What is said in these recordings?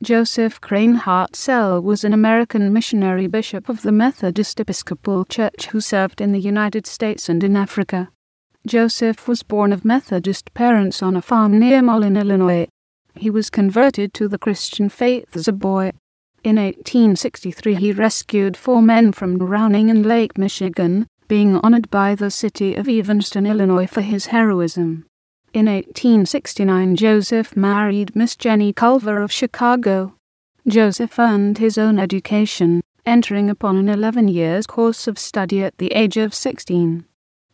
Joseph Crane Hartzell was an American missionary bishop of the Methodist Episcopal Church who served in the United States and in Africa. Joseph was born of Methodist parents on a farm near Moline, Illinois. He was converted to the Christian faith as a boy. In 1863 he rescued 4 men from drowning in Lake Michigan, being honored by the City of Evanston, Illinois for his heroism. In 1869 Joseph married Miss Jennie Culver of Chicago. Joseph earned his own education, entering upon an 11-year course of study at the age of 16.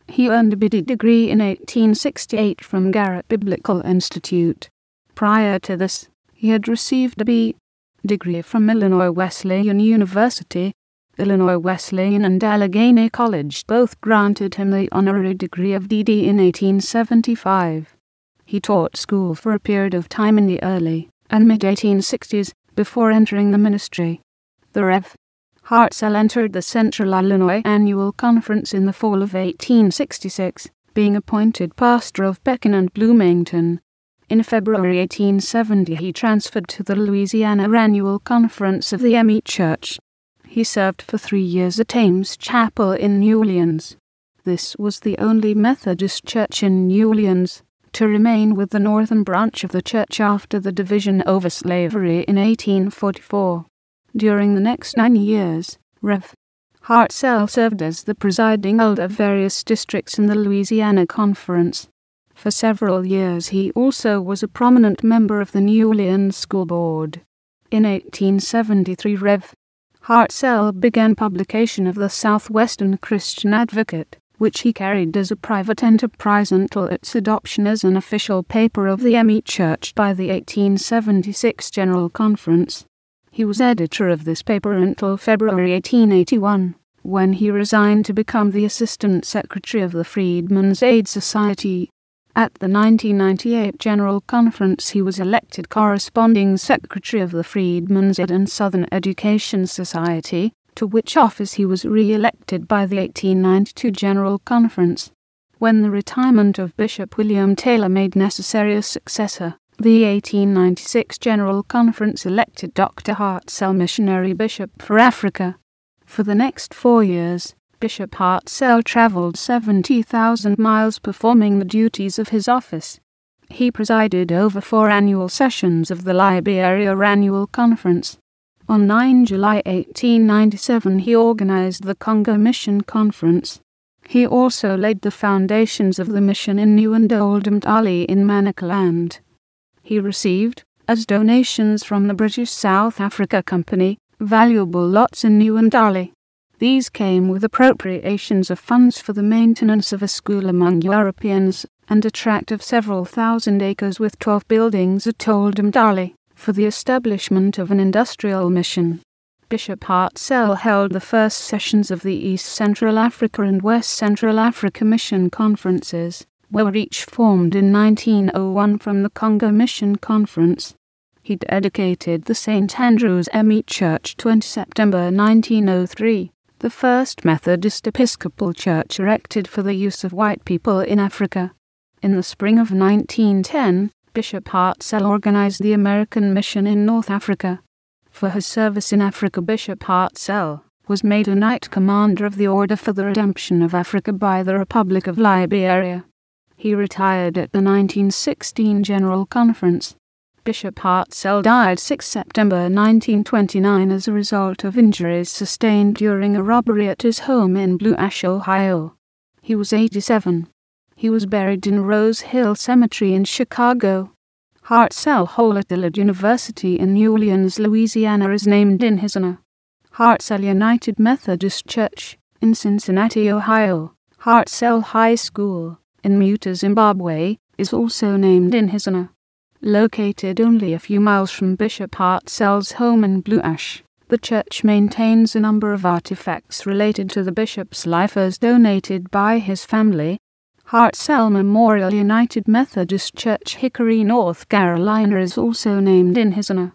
He earned a BD degree in 1868 from Garrett Biblical Institute. Prior to this, he had received a B. degree from Illinois Wesleyan University. Illinois Wesleyan and Allegheny College both granted him the honorary degree of DD in 1875. He taught school for a period of time in the early and mid-1860s before entering the ministry. The Rev. Hartzell entered the Central Illinois Annual Conference in the fall of 1866, being appointed pastor of Pekin and Bloomington. In February 1870 he transferred to the Louisiana Annual Conference of the ME Church. He served for 3 years at Ames Chapel in New Orleans. This was the only Methodist church in New Orleans to remain with the northern branch of the church after the division over slavery in 1844. During the next 9 years, Rev. Hartzell served as the presiding elder of various districts in the Louisiana Conference. For several years he also was a prominent member of the New Orleans School Board. In 1873 Rev. Hartzell began publication of the Southwestern Christian Advocate, which he carried as a private enterprise until its adoption as an official paper of the ME Church by the 1876 General Conference. He was editor of this paper until February 1881, when he resigned to become the Assistant Secretary of the Freedmen's Aid Society. At the 1998 General Conference he was elected corresponding Secretary of the Freedmen's Aid and Southern Education Society, to which office he was re-elected by the 1892 General Conference. When the retirement of Bishop William Taylor made necessary a successor, the 1896 General Conference elected Dr. Hartzell Missionary Bishop for Africa. For the next 4 years, Bishop Hartzell traveled 70,000 miles performing the duties of his office. He presided over 4 annual sessions of the Liberia Annual Conference. On 9 July 1897 he organized the Congo Mission Conference. He also laid the foundations of the mission in New and Old Mtali in Manicaland. He received, as donations from the British South Africa Company, valuable lots in New and Mtali. These came with appropriations of funds for the maintenance of a school among Europeans, and a tract of several thousand acres with 12 buildings at Old Mtali, for the establishment of an industrial mission. Bishop Hartzell held the first sessions of the East Central Africa and West Central Africa Mission Conferences, were each formed in 1901 from the Congo Mission Conference. He dedicated the St. Andrew's ME Church 20 September 1903. The first Methodist Episcopal Church erected for the use of white people in Africa. In the spring of 1910, Bishop Hartzell organized the American Mission in North Africa. For his service in Africa, Bishop Hartzell was made a Knight Commander of the Order for the Redemption of Africa by the Republic of Liberia. He retired at the 1916 General Conference. Bishop Hartzell died 6 September 1929 as a result of injuries sustained during a robbery at his home in Blue Ash, Ohio. He was 87. He was buried in Rose Hill Cemetery in Chicago. Hartzell Hall at Dillard University in New Orleans, Louisiana is named in his honor. Hartzell United Methodist Church in Cincinnati, Ohio, Hartzell High School in Muta, Zimbabwe, is also named in his honor. Located only a few miles from Bishop Hartzell's home in Blue Ash, the church maintains a number of artifacts related to the bishop's life as donated by his family. Hartzell Memorial United Methodist Church, Hickory, North Carolina is also named in his honor.